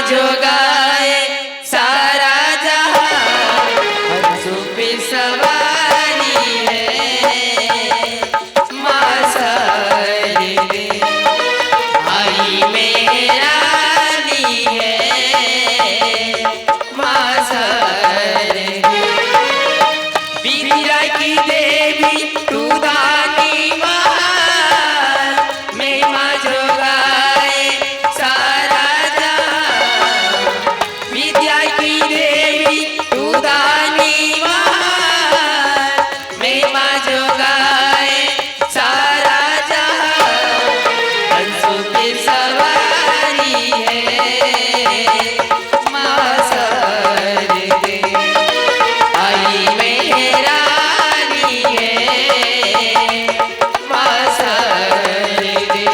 जो गाए सारा जहां, हंसों पे सवारी है माँ सरदे। आई मेहरानी है माँ सरदे। विद्या की देवी तू दानी महान, मैं माँ जो गाए सारा जहां। विद्या की देवी तू दानी महान, मैं माँ जो गाए सारा जहां। हंसों पे सवारी है माँ सरदे। आई मेहरानी है माँ सरदे।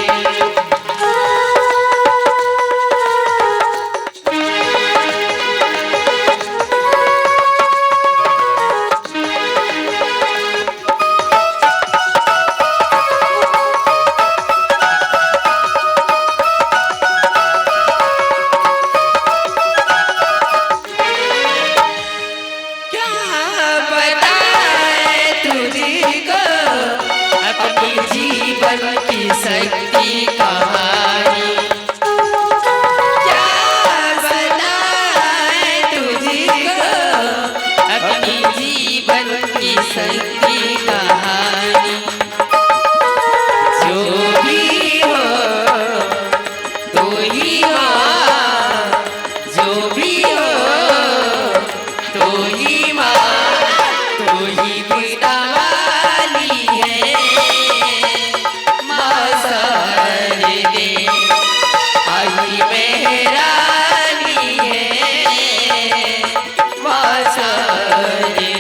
क्या बताए तुझको अपनी जीवन की शक्ति कहानी। क्या बताए तुझको अपनी जीवन की शक्ति कहानी। जो भी हो तो ही माँ, जो भी हो तो ही माँ, तो ही बिना वाली है माँ सरदे। आई मेहरानी है माँ सरदे।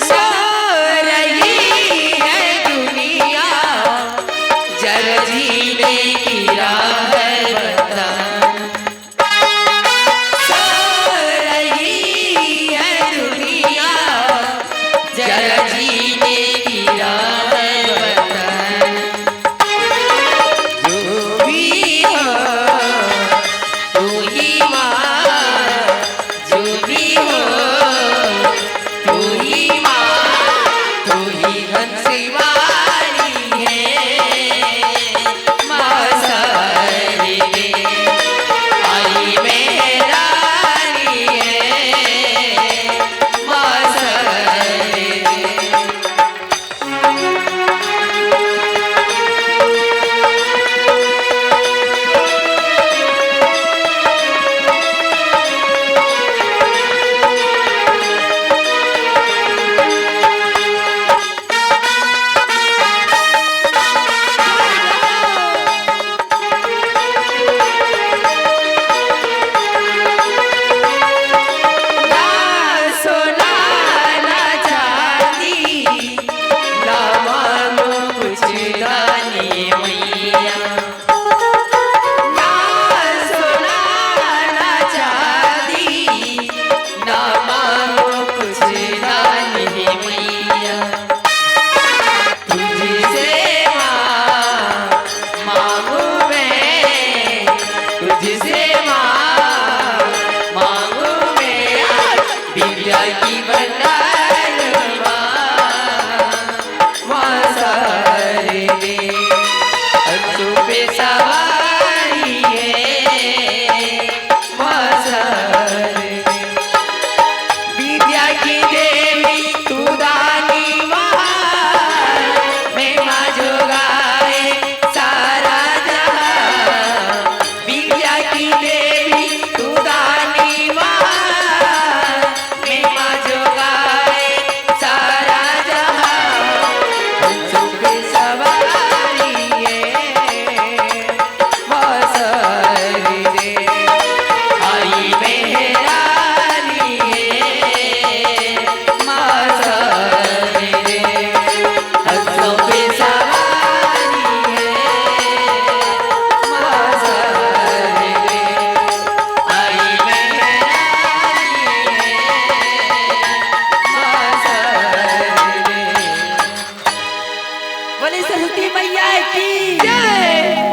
सो रही है दुनिया, जल जीने की राह बता। सो रही है दुनिया, जल जीने की राह बता। जो भी हो तू ही माँ, जो भी हो तू ही माँ, तू ही हंसी वाली है माँ सरदे। आई मेहरानी है माँ सरदे। सरस्वती मैया की जय।